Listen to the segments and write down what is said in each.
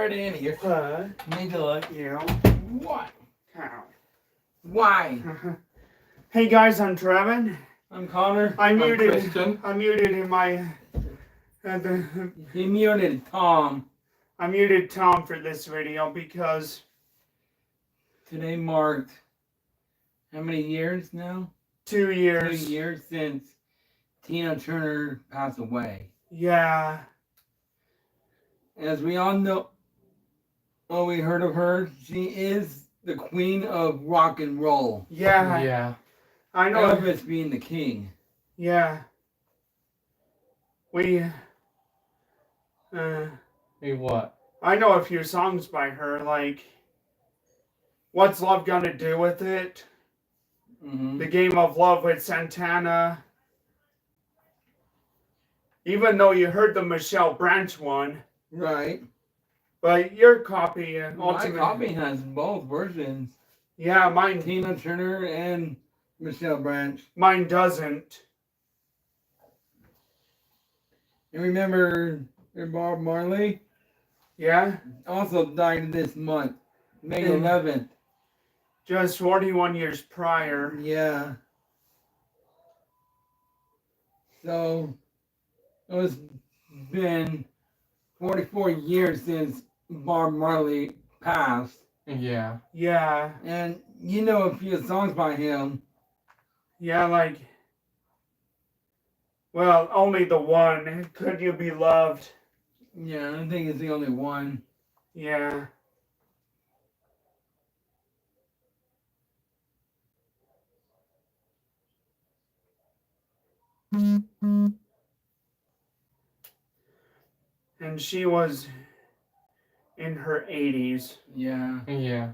right in here. Need to look. What? How? Why? Hey guys, I'm Treven. I'm Connor. I'm muted. Christian. I'm muted in my. He muted Tom. I muted Tom for this video because Today marked how many years now? 2 years. 2 years since Tina Turner passed away. Yeah. As we all know, all we heard of her, she is the queen of rock and roll. Yeah. Yeah. I know. Elvis being the king. Yeah. We. Hey, what? I know a few songs by her, like "What's Love Gonna Do with It," Mm-hmm. "The Game of Love" with Santana. Even though you heard the Michelle Branch one, Right. but your copy, My copy has both versions. Yeah, mine. Tina Turner and Michelle Branch. Mine doesn't. You remember Bob Marley? Yeah. Also died this month, May Mm. 11th. Just 41 years prior. Yeah. So it's been 44 years since Bob Marley passed. Yeah. Yeah. And you know a few songs by him. Yeah, like. Well, only the one. Could You Be Loved? Yeah, I think it's the only one. Yeah. And she was in her 80s. Yeah. Yeah.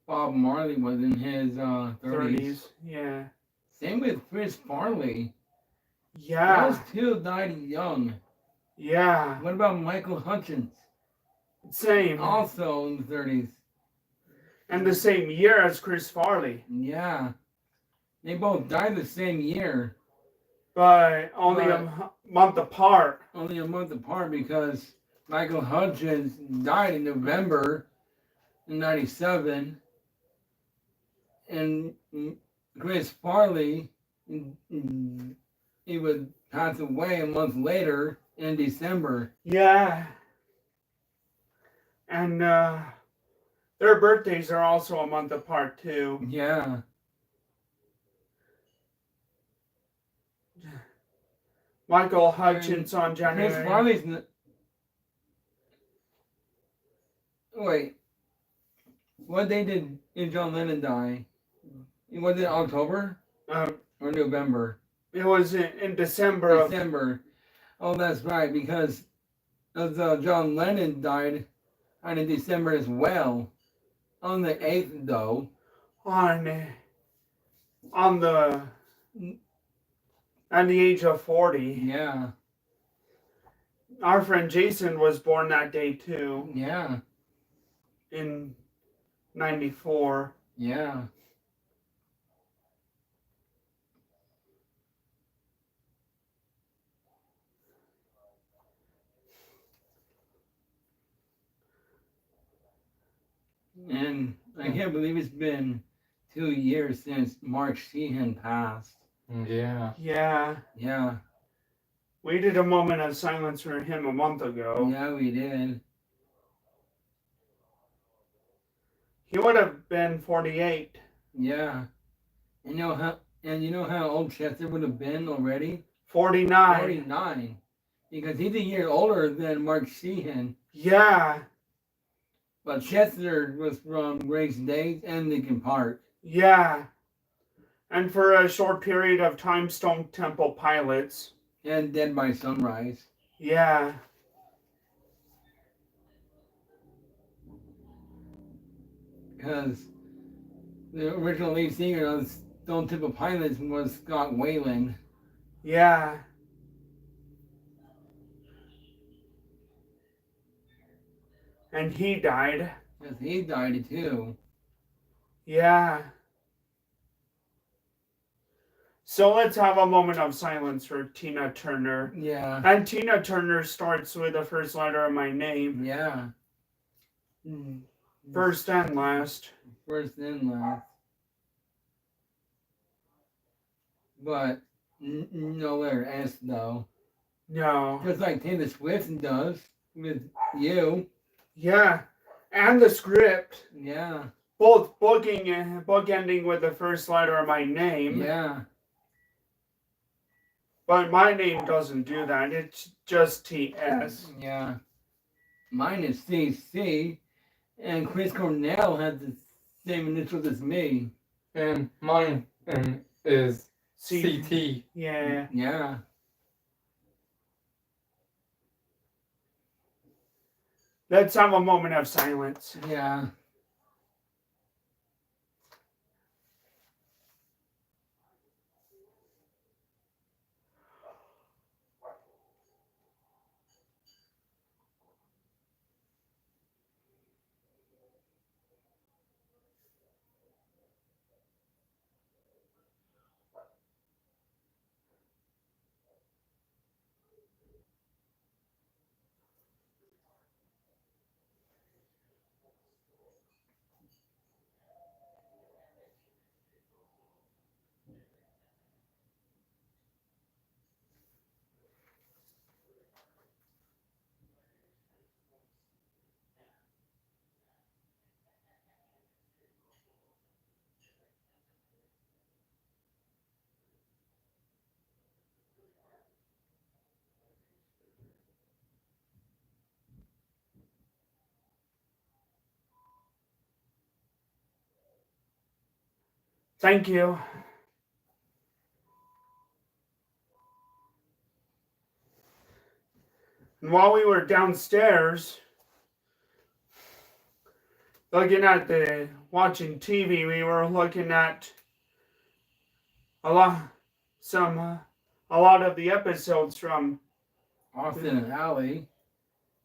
Bob Marley was in his 30s. Yeah. Same with Chris Farley. Yeah. Those two died young. Yeah. What about Michael Hutchins? Same. Also in the 30s. And the same year as Chris Farley. Yeah. They both died the same year. But only a month apart. Only a month apart because Michael Hutchins died in November in 97. And Chris Farley, he would pass away a month later in December. Yeah. And their birthdays are also a month apart too. Yeah. Michael Hutchins on January. Chris Farley's... Wait. What day did John Lennon die? Was it October? Or November? It was in December. December. Oh, that's right, because John Lennon died in December as well. On the 8th, though. At the age of 40. Yeah. Our friend Jason was born that day too. Yeah. In 94. Yeah. And I can't believe it's been 2 years since Mark Sheehan passed. Yeah. Yeah. Yeah. We did a moment of silence for him a month ago. Yeah, we did. He would have been 48. Yeah. You know how old Chester would have been already? 49. 49. Because he's a year older than Mark Sheehan. Yeah. But Chester was from Grace Days and Lincoln Park. Yeah. And for a short period of time, Stone Temple Pilots. And Dead by Sunrise. Yeah. Because the original lead singer of Stone Temple Pilots was Scott Weiland. Yeah. And he died. Yes, he died too. Yeah. So let's have a moment of silence for Tina Turner. Yeah. And Tina Turner starts with the first letter of my name. Yeah. First and last. First and last. But nowhere S though. No. Just like Taylor Swift does with you. Yeah. And the script. Yeah. Both bookending with the first letter of my name. Yeah. But my name doesn't do that. It's just TS. Yeah. Mine is CC. And Chris Cornell has the same initials as me. And mine is C- CT. Yeah. Yeah. Let's have a moment of silence. Yeah. Thank you. And while we were downstairs watching TV, we were looking at a lot of the episodes from Austin and Allie.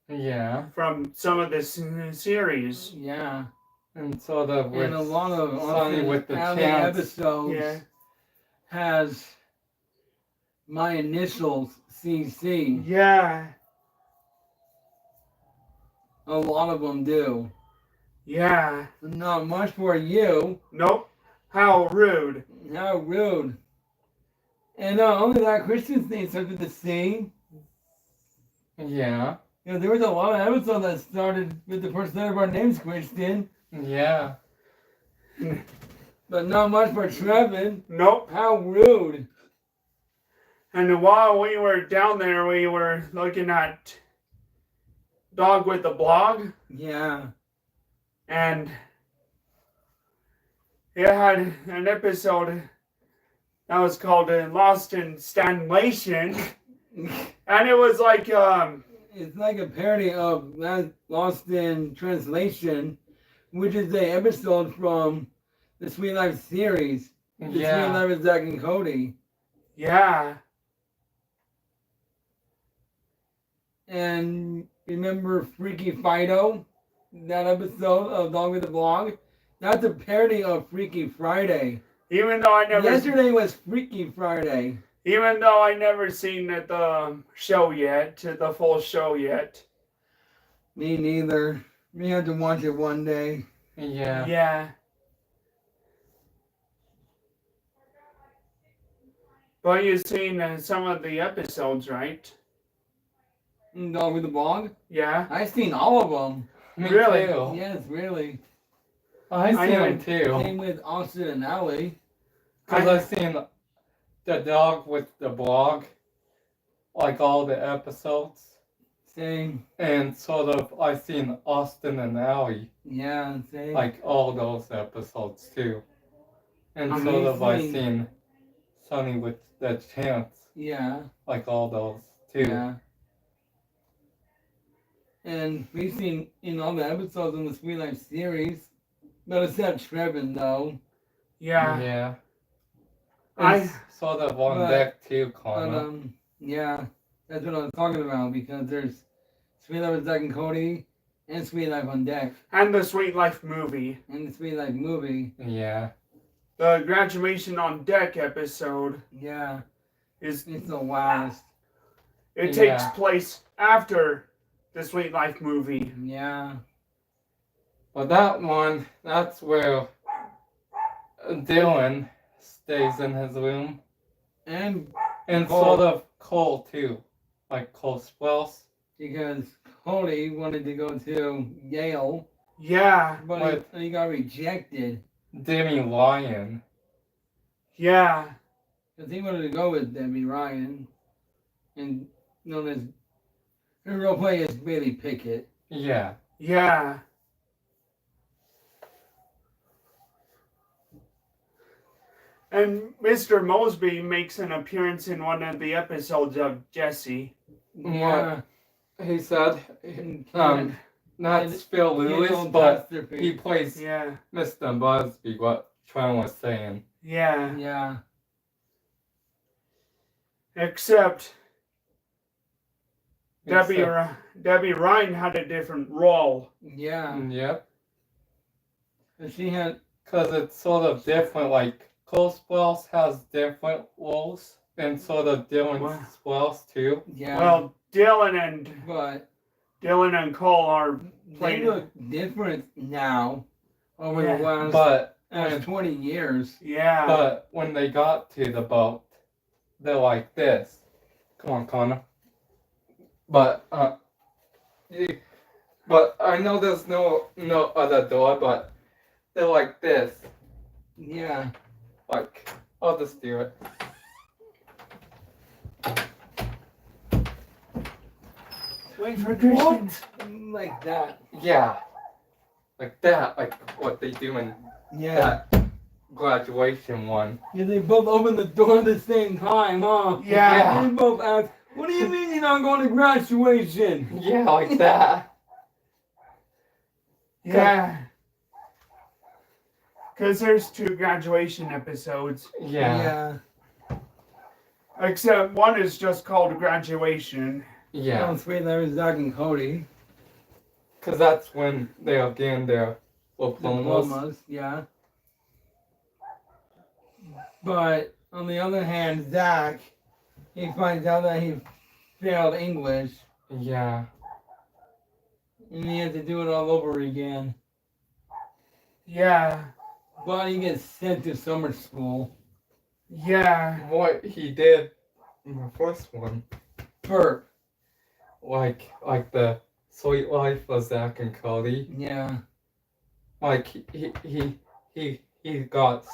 Yeah. from some of this series. Yeah. And sort of with And a lot of Sonny Austin with the and Allie chance. episodes Yeah. has my initials CC. Yeah. A lot of them do. Yeah. Not much for you. Nope. How rude. How rude. And not only that, Christian's name starts with the C. Yeah. You know, there was a lot of episodes that started with the first letter of our names, Christian. Yeah. But not much for Treven. Nope. How rude. And while we were down there, we were looking at Dog with the Blog. Yeah. And it had an episode that was called Lost in Stanlation. And it was like, It's like a parody of Lost in Translation, which is the episode from the Sweet Life series. The Sweet Life of Zach and Cody. yeah. And remember Freaky Fido? That episode of Dog with the Blog? That's a parody of Freaky Friday. Even though I never Yesterday was Freaky Friday. Even though I never seen the show yet, the full show yet. Me neither. We have to watch it one day. Yeah. Yeah. But you've seen some of the episodes, right? Dog with the Blog? Yeah. I've seen all of them. Me Really? too. Yes, really. I've I seen know. them too. Same with Austin and Allie. Because I've seen the Dog with the Blog, like all the episodes. Same. And sort of I've seen Austin and Allie, Yeah, same. like all those episodes too. And sort of I've Amazing. seen Sonny with the Chance, Yeah, like all those too. yeah. And we've seen in all the episodes in the Sweet Life series. But except Treven, though. Yeah. Yeah. I- It's sort of on but- deck too, But, Connor. yeah, that's what I was talking about because there's Sweet Life with Zach and Cody and Sweet Life on Deck And the Sweet Life movie. and the Sweet Life movie. Yeah. The Graduation on Deck episode Yeah, is it's the last. it Yeah. takes place after the Sweet Life movie. Yeah. But that one, that's where Dylan stays in his room. And Sort of Cole too. Like Cole Sprouse. because Cody wanted to go to Yale, Yeah. but he got rejected. Demi Ryan. Yeah. Because he wanted to go with Debbie Ryan. And known as her real play is Bailey Pickett. Yeah. Yeah. And Mr. Mosby makes an appearance in one of the episodes of Jesse. Yeah. He said, not and- Phil Lewis, but Catastrophe. he plays Yeah. Mr. Busby, what Tron was saying. Yeah. Yeah. Except Debbie Except- Ryan had a different role. Yeah. Yep. And she had. Because it's sort of different, like Cole Sprouse has different roles, and sort of Dylan Wow. Sprouse too. Yeah. Well, Dylan and Cole are they playing. look different now over Yeah. the last But 20 years. Yeah. But when they got to the boat, they're like this. Come on, Connor. But I know there's no other door, but they're like this. Yeah. Like, I'll just do it. Wait for Christian. Like that. Yeah. Like that, like what they do in Yeah. that graduation one. Yeah, they both opened the door at the same time, huh? Yeah. They both asked, what do you mean you're not going to graduation? Yeah, like that. Yeah. Because there's 2 graduation episodes. Yeah. Except one is just called Graduation. Yeah. Oh, sweet, that was Zach and Cody. Because that's when they are getting their diplomas. Diplomas, yeah. But on the other hand, Zach, he finds out that he failed English Yeah. and he had to do it all over again. Yeah. But he gets sent to summer school. Yeah. What he did in the first one. Bert. Like the Sweet Life of Zach and Cody. Yeah. Like he got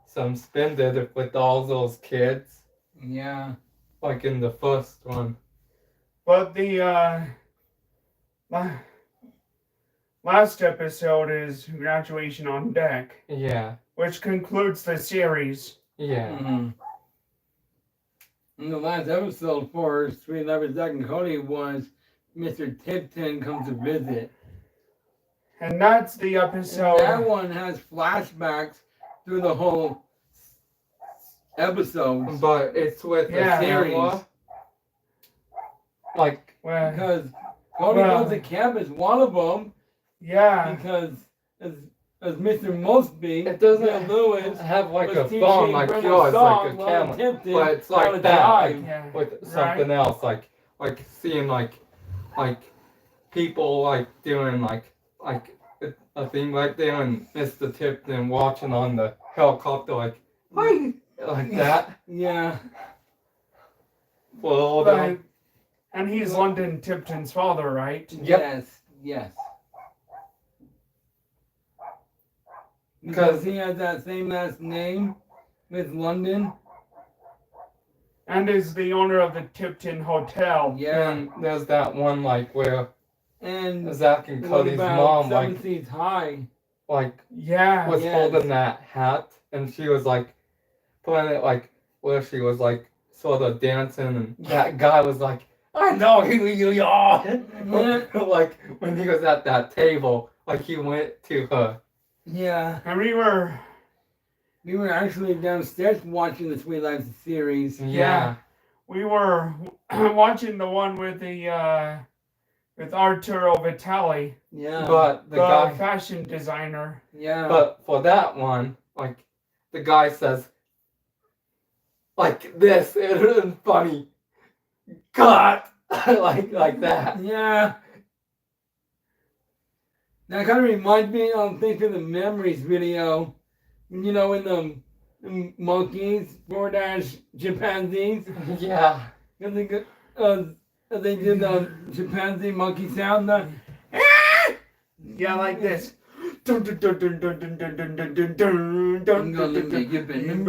suspended with all those kids. Yeah. Like in the first one. But the last episode is Graduation on Deck, Yeah. which concludes the series. Yeah. Mm-hmm. And the last episode for Sweet Life of Zach and Cody was Mr. Tipton comes to visit. And that's the And episode. that one has flashbacks through the whole episode. But it's with Yeah. the series. Like Well, Because Cody Well- goes to camp as one of them. yeah. Because as Mr. Mosby, it doesn't Bill Lewis, have like was a teaching phone like Brenda yours, like Song a while camera. Tipton But it's how like to that, drive. like Yeah. with something else, like seeing like people like doing like a thing right there, and Mr. Tipton watching on the helicopter, like hi, like that. Yeah. Well, But- and he's London Tipton's father, right? Yep. Yes. Because- Because he has that same last name with London. And is the owner of the Tipton Hotel. Yeah. and there's that one like where And Zach and what Cody's about mom 7 like Seas High? Yeah. was Yes. holding that hat, and she was like putting it like where she was like sort of dancing, and that guy was like, I know who you are. Yeah. Like when he was at that table, like he went to her. Yeah. And we were actually downstairs watching the Sweet Life series. Yeah. watching the one with the with Arturo Vitale, Yeah. But the the guy, fashion designer. yeah. but for that one, like the guy says, like this, it isn't funny. Cut, like that. Yeah. That kind of reminds me of Think of the Memories video. You know, when the monkeys, DoorDash chimpanzees, Yeah. and they did the chimpanzee monkey sound. Yeah, like this. I'm gonna make you bend.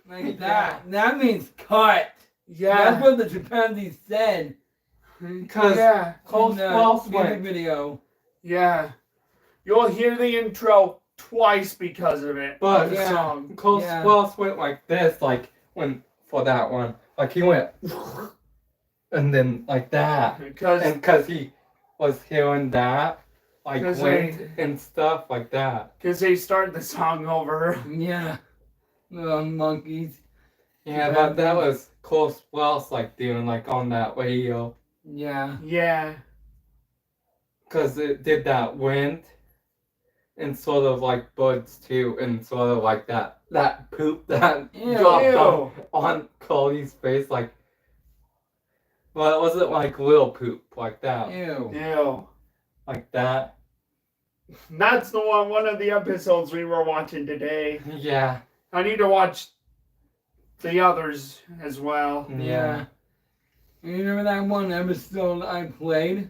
Like that. That means cut. That's Yeah. what the chimpanzee said Because Yeah. Cole in the Sprouse music went. video. Yeah. You'll hear the intro twice because of it. But The yeah. song. Cole Yeah. Sprouse went like this, like when for that one. Like he went and then like that. Because And because he was hearing that, like 'Cause wind and stuff like that. they start the song over. Yeah. The monkeys. Yeah, but that was Cole Sprouse like doing like on that radio. Yeah. Yeah. Because it did that wind and sort of like birds too, and sort of like that poop that Ew. dropped Ew. on Cody's face, like, well, it wasn't like real poop like that, Ew. Ew. like that. That's the one of the episodes we were watching today. Yeah, I need to watch the others as well. yeah. You remember that one episode I played?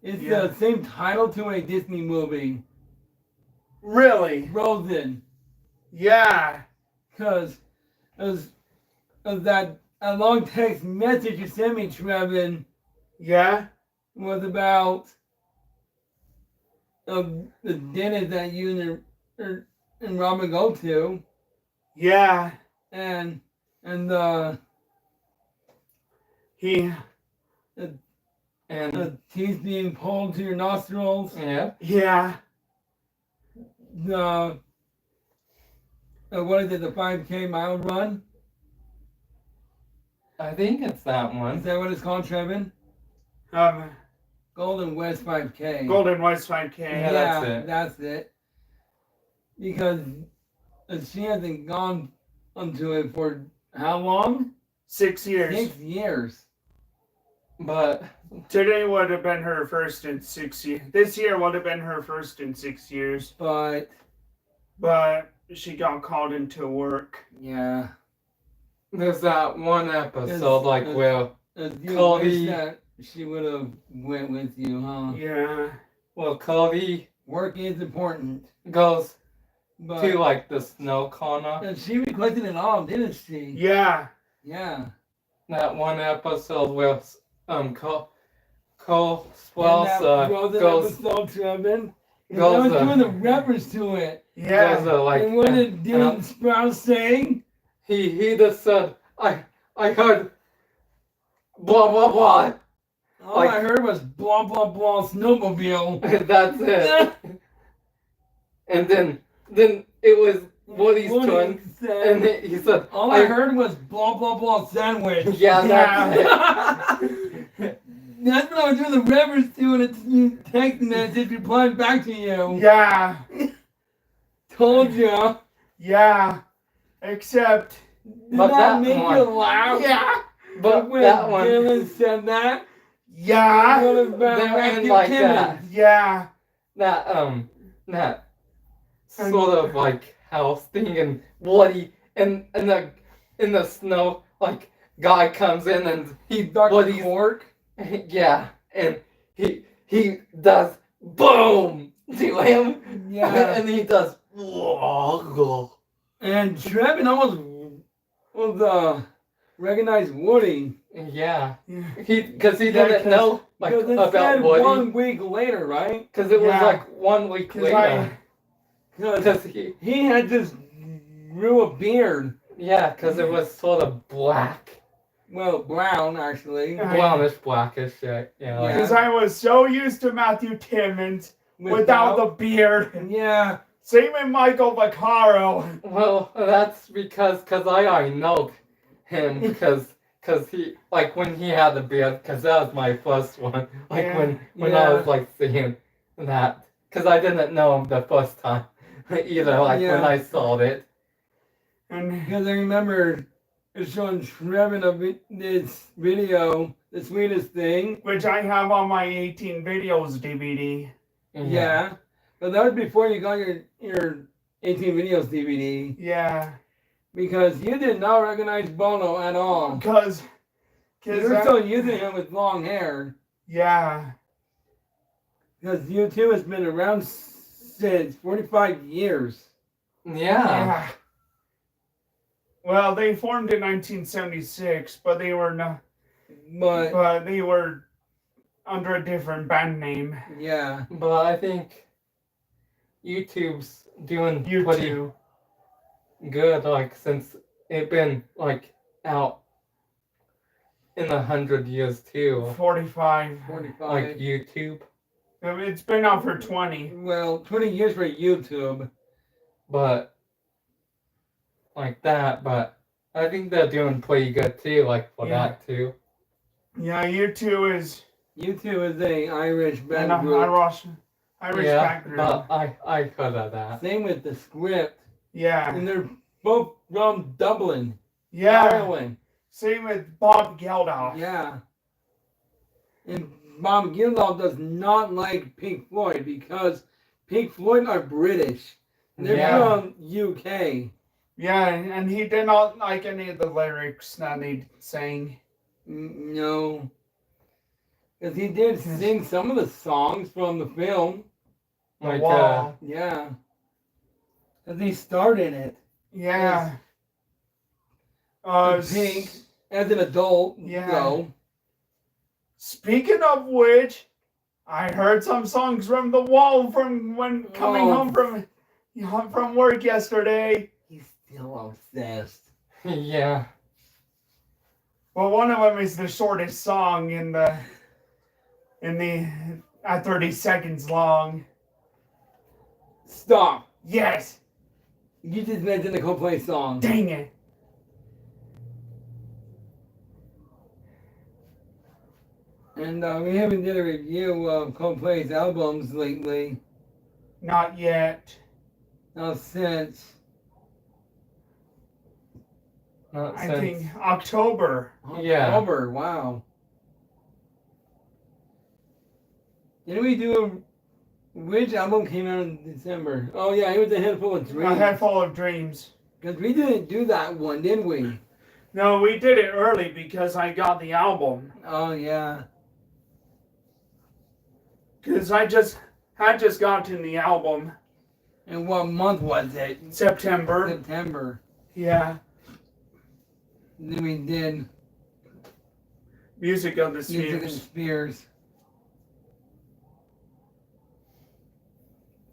It's Yeah. the same title to a Disney movie, Really? Frozen. Yeah. Because that a long text message you sent me, Treven, Yeah. was about the dentist that you and Robin go to, Yeah. and He. And the teeth being pulled to your nostrils. yeah, Yeah. The what is it? The 5K mile run. I think it's that Is one. that what it's called, Treven? Golden West 5K. Golden West 5K. Yeah, that's it. That's it. Because she hasn't gone onto it for how long? 6 years. 6 years. But Today would have been her first in 6 years. This year would have been her first in 6 years. But But she got called into work. yeah, there's that one episode It's- like it's- where you Cody- wish that she would have went with you, huh? Yeah. Cody Work is important, goes but to like the snow corner. and she requested it all, didn't she? Yeah. Yeah. That one episode where Cole And Sprouse that Frozen goes episode, Treven. And goes, I was doing the uh, reference to it. Yeah. goes like And what did Dylan Sprouse say? he just said I heard blah blah blah. All Like- I heard was blah blah blah snowmobile. That's it. And then it was Woody's turn, said, and he said all I heard was blah blah blah sandwich. Yeah, that's Yeah. That's what I was doing the reference to, and it's text message replying back to you. Yeah. Told you. Yeah. Except. Did But that that make one- you laugh? Yeah. But when that one, Dylan said that. Yeah. What about They're Matthew in like Timmons? that. Yeah. that sort of like house thing, and Woody and in the snow, like guy comes in and he Dr. Woody's Cork. yeah, and he does boom to him, Yeah. and he does And Treven almost was recognized Woody. yeah, Yeah. because he Yeah, didn't know like Because it about said Woody, 1 week later, right? because it was Yeah. like 1 week 'Cause later, Because because he had just grew a beard. because it was sort of black. Well, brown actually. Yeah. Brownish, blackish, yeah. Like, Because I was so used to Matthew Timmons without the beard. Yeah. Same with Michael Vaccaro. well, that's because I already know him because he like when he had the beard, because that was my first one. Like Yeah. when I was like seeing that, because I didn't know him the first time either. Like when Yeah. I saw it. And Because I remember showing Treven this video, The Sweetest Thing. which I have on my 18 videos DVD. Yeah. But that was before you got your 18 Videos DVD. Yeah. Because you did not recognize Bono at all. Because You were still using him with long hair. Yeah. Because U2 has been around since 45 years. Yeah. Well, they formed in 1976, but they were not. But they were under a different band name. Yeah. But I think YouTube's doing pretty good, like, since it been, like, out in 100 years, too. 45. Like, YouTube. It's been out for 20. Well, 20 years for YouTube. But, like that, but I think they're doing pretty good, too, like, for that, too. Yeah, U2 is a Irish band group. Irish background. But I heard of that. Same with the Script. Yeah. And they're both from Dublin. Yeah. Ireland. Same with Bob Geldof. Yeah. And Bob Geldof does not like Pink Floyd because Pink Floyd are British. They're from UK. Yeah, and he did not like any of the lyrics that they sang. No. Because he did sing some of the songs from the film. Like, yeah. Because he starred in it. Yeah. Pink, as an adult, though. Speaking of which, I heard some songs from The Wall from when coming home from work yesterday. He's still obsessed. Yeah. Well, one of them is the shortest song at 30 seconds long. Stop. Yes. You just mentioned the Coldplay song. Dang it. And we haven't did a review of Coldplay's albums lately. Not yet. Not since. I think October. October, wow. Didn't we do which album came out in December? Oh yeah, it was A Handful of Dreams. A Handful of Dreams. Because we didn't do that one, did we? No, we did it early because I got the album. Oh yeah. Because I had just gotten the album. And what month was it? September. September. Yeah. And then we did Music of the Spears. Music of the Spears.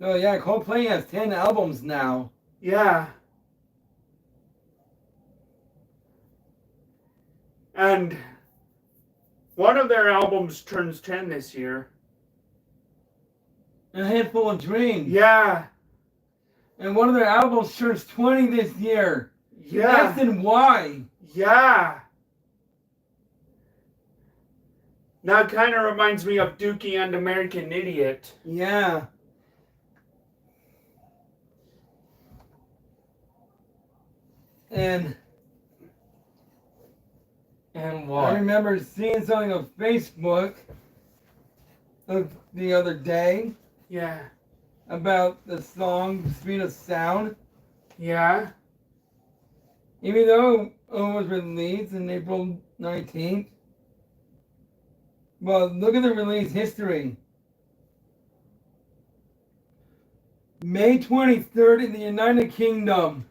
Oh yeah, Coldplay has 10 albums now. Yeah. And one of their albums turns 10 this year. A Handful of Dreams. Yeah. And one of their albums turns 20 this year. Yeah. X and Y. Yeah. That kind of reminds me of Dookie and American Idiot. Yeah. And what? I remember seeing something on Facebook the other day. Yeah. About the song Speed of Sound. Yeah. Even though it was released on April 19th. But look at the release history. May 23rd in the United Kingdom.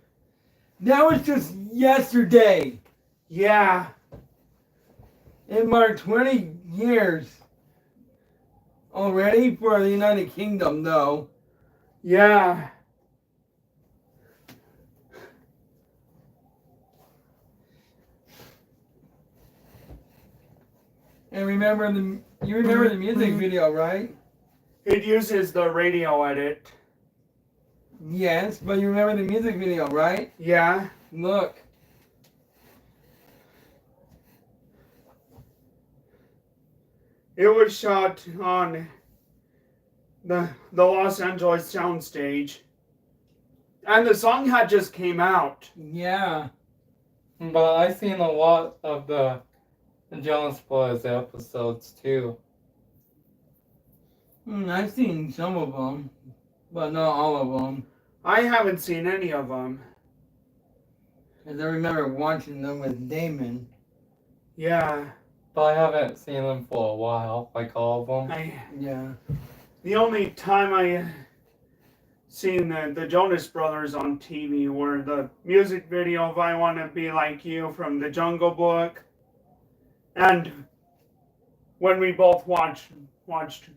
That was just yesterday. Yeah. It marked 20 years already for the United Kingdom, though. Yeah. And you remember the music video, right? It uses the radio edit. Yes, but you remember the music video, right? Yeah. Look. It was shot on the Los Angeles soundstage. And the song had just came out. Yeah. But I've seen a lot of the Jonas Brothers episodes too. I've seen some of them, but not all of them. I haven't seen any of them. Because I remember watching them with Damon. Yeah. But I haven't seen them for a while, like all of them. Yeah. The only time I seen the Jonas Brothers on TV were the music video of I Want to Be Like You from the Jungle Book. And when we both watched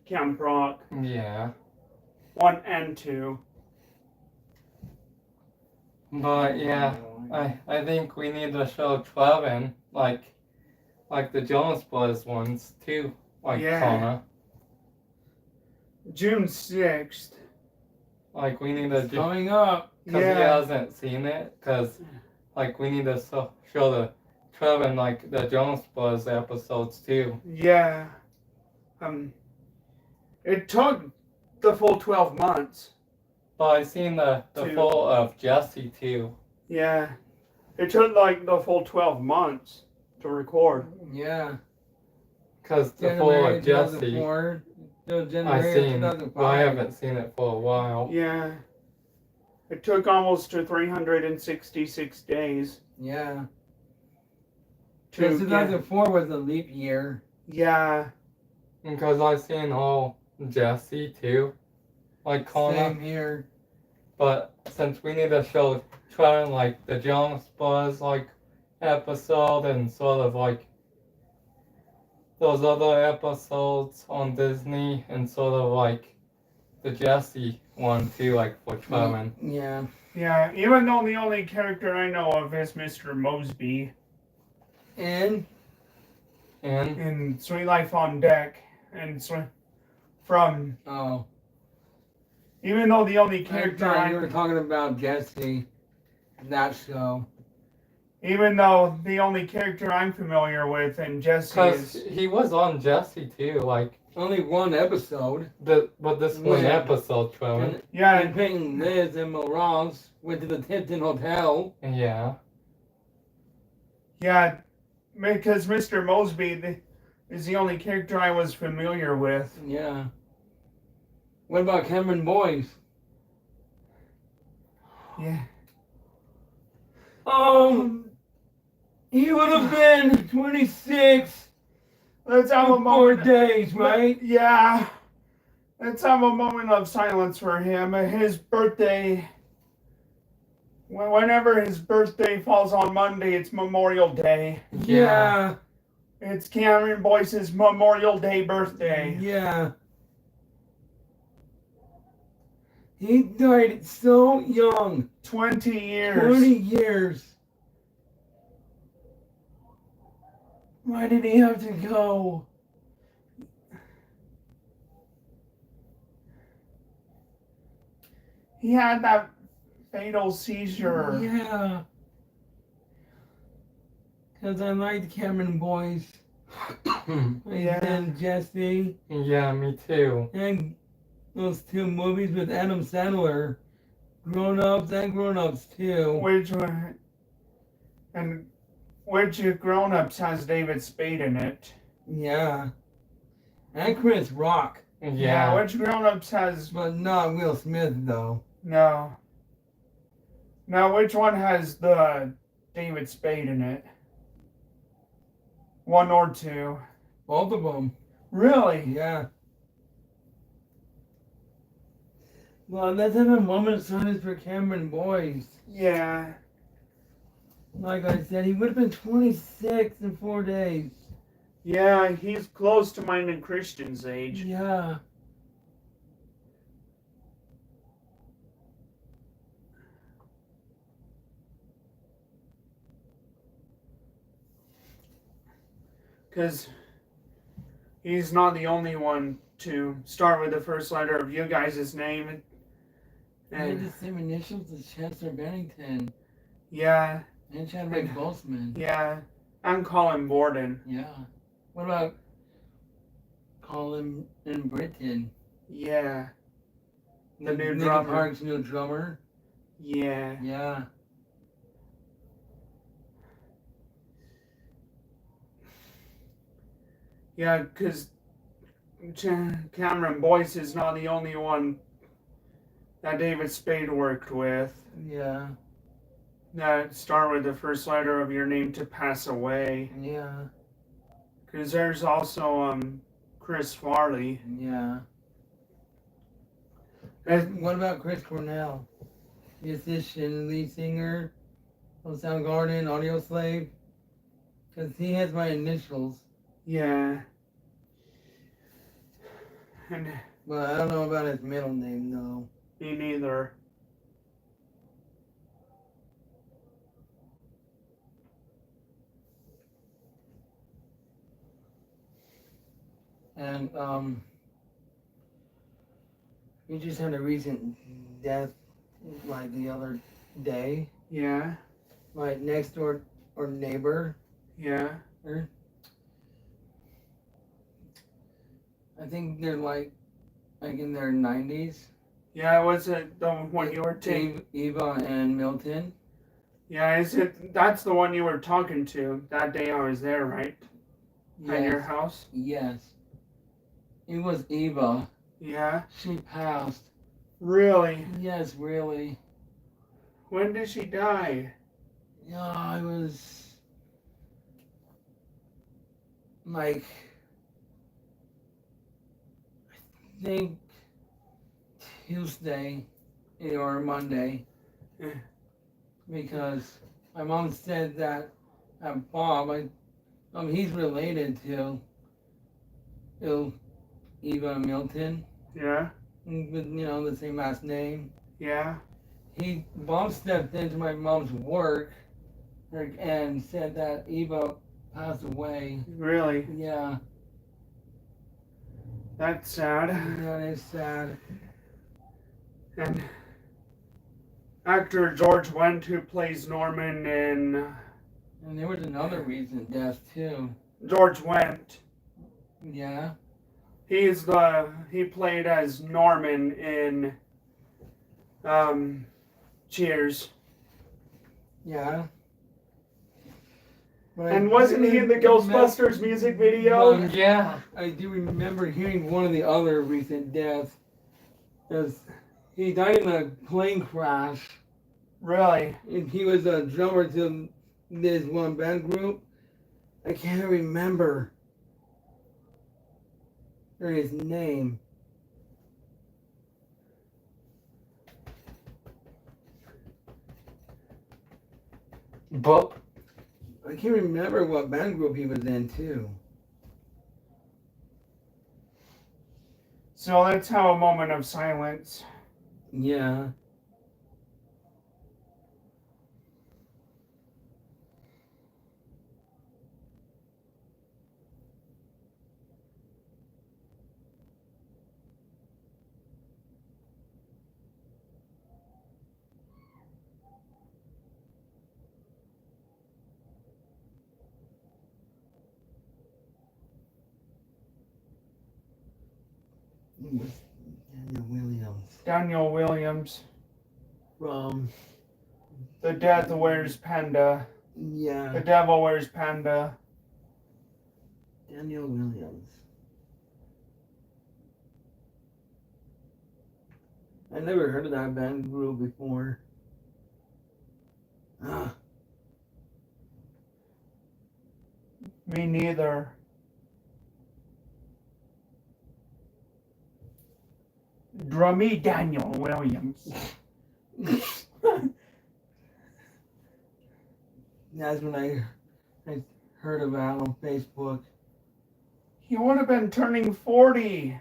Camp Rock Yeah. 1 and 2. But yeah, I think we need to show Treven like the Jonas Brothers ones too, like Yeah. Connor. June 6th. Like we need to It's coming up. because he Yeah. hasn't seen it. Because like we need to show the Treven like the Jonas Brothers episodes too. Yeah. It took the full 12 months. But I seen the Two. full of Jesse too. Yeah. It took like the full 12 months to record. Yeah. Because the full January of Jesse 2004 till I January seen, 2005. but I haven't seen it for a while. Yeah. It took almost to 366 days. Yeah. To Because get, 2004 was a leap year. yeah. Because I seen all Jesse too, like Connor. Same here. But since we need to show Treven like the Jonas Brothers like episode and sort of like those other episodes on Disney and sort of like the Jesse one too, like for Treven. Yeah. Yeah, even though the only character I know of is Mr. Mosby And And in Sweet Life on Deck. And from, oh, even though the only I character thought you were talking about Jesse. That show. even though the only character I'm familiar with and Jesse because is, he was on Jesse too, like Only one episode. but this one Yeah. episode, Treven. And, yeah, and Peyton, Liz, and Mo Ross went to the Tipton Hotel. Yeah. yeah, because Mr. Mosby is the only character I was familiar with. Yeah. What about Cameron Boyce? Yeah. He would have been 26 Let's have a for 4 moment. days, right? Yeah. Let's have a moment of silence for him. His birthday. Whenever his birthday falls on Monday, it's Memorial Day. Yeah. It's Cameron Boyce's Memorial Day birthday. Yeah. He died so young. 20 years. 20 years. Why did he have to go? He had that fatal seizure. Yeah. Because I liked Cameron Boyce. Yeah. And Jesse. Yeah, me too. And those 2 movies with Adam Sandler. Grown Ups and Grown Ups too. Which one? And which Grown Ups has David Spade in it? Yeah. And Chris Rock. Yeah. Which Grown Ups has? But not Will Smith though. No. Now, which one has the David Spade in it? 1 or 2? Both of them. Really? Yeah. Well, let's have a moment of silence for Cameron Boyce. Yeah. Like I said, he would have been 26 in 4 days. Yeah, he's close to mine and Christian's age. Yeah. Because he's not the only one to start with the first letter of you guys' name. He had And the same initials as Chester Bennington yeah, and Chadwick Boseman. yeah. I'm Colin Borden. Yeah. What about Colin and Britton? Yeah, the new Linkin drummer. Park's new drummer? Yeah. Yeah. Yeah, because Cameron Boyce is not the only one that David Spade worked with. Yeah. That start with the first letter of your name to pass away. Yeah. Because there's also Chris Farley. Yeah. And What about Chris Cornell? Musician, lead singer of Soundgarden, Audio Slave? Because he has my initials. yeah. And But I don't know about his middle name, though. me neither. And, we just had a recent death, like, the other day. Yeah. My next door or neighbor. Yeah. I think they're like in their 90s. Yeah, was it the one you were taking? Eva and Milton. Yeah, is it? That's the one you were talking to that day I was there, right? At your Yes. house? Yes. It was Eva. Yeah. She passed. Really? Yes, really. When did she die? Yeah, it was like, I think Tuesday or Monday, because my mom said that Bob, he's related to Eva Milton, Yeah. with the same last name. Yeah. Bob stepped into my mom's work and said that Eva passed away. Really? Yeah, That's sad. that is sad. And actor George Wendt, who plays Norman in And there was another recent death too. George Wendt. Yeah. He played as Norman in Cheers. Yeah. But And wasn't he in the Ghostbusters music video? Well, Yeah. I do remember hearing one of the other recent deaths. He died in a plane crash. Really? And he was a drummer to this one band group. I can't remember his name. But I can't remember what band group he was in too. So let's have a moment of silence. Yeah. Daniel Williams. Daniel Williams. From The Death Wears Panda. yeah. The Devil Wears Panda. Daniel Williams. I never heard of that band group before. Ah, Me neither. Drummy Daniel Williams. that's when I heard about on Facebook. He would have been turning 40.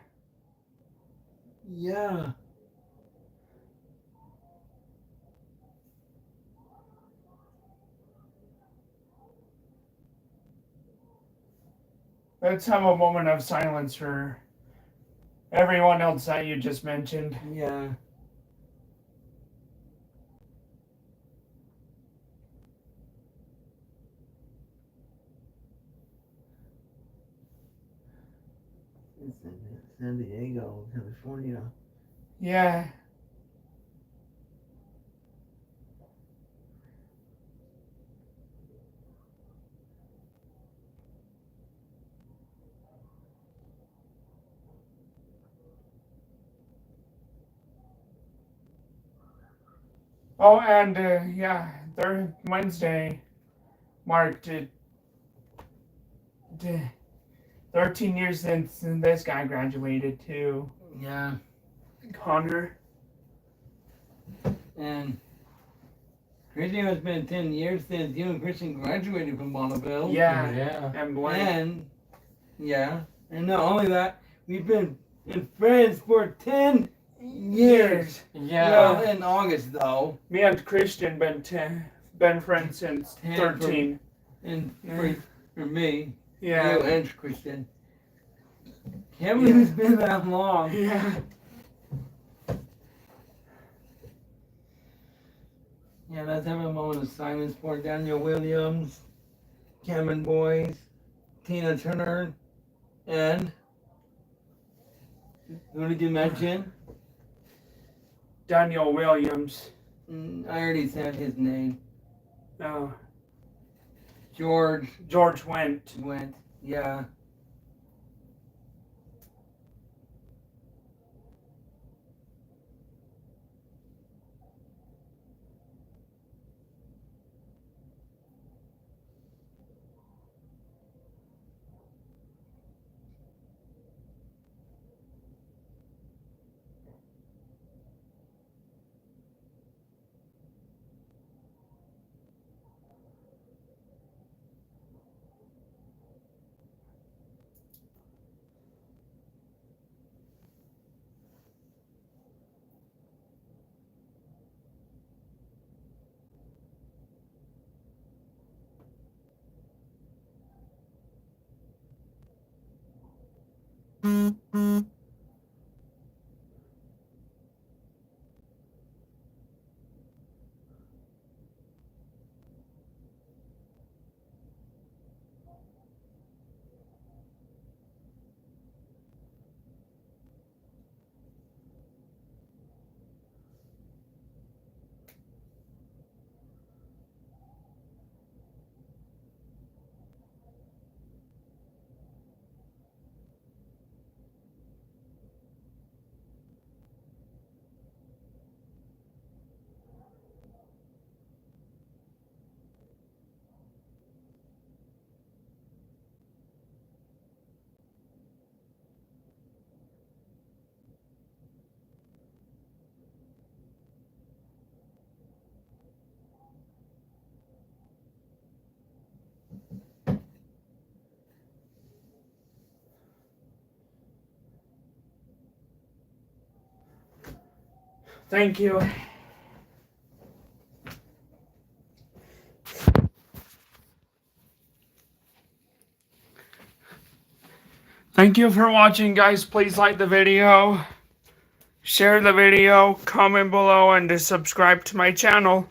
Yeah. Let's have a moment of silence for everyone else that you just mentioned. Yeah. It's in San Diego, California. Yeah. Oh, and their Wednesday marked 13 years since this guy graduated too. Yeah. Connor. And Christian, it's been 10 years since you and Christian graduated from Bonneville. Yeah. And Blake. And not only that, we've been friends for 10 years. Yeah. Well, in August though. Me and Christian been friends since 13. And for me, Yeah. you and Christian. Can't believe it's been that long. Yeah. Yeah, let's have a moment of silence for Daniel Williams, Cameron Boyce, Tina Turner, and who did you mention? Daniel Williams. I already said his name. Oh. George went. Yeah. Thank you. Thank you for watching, guys. Please like the video, share the video, comment below, and subscribe to my channel.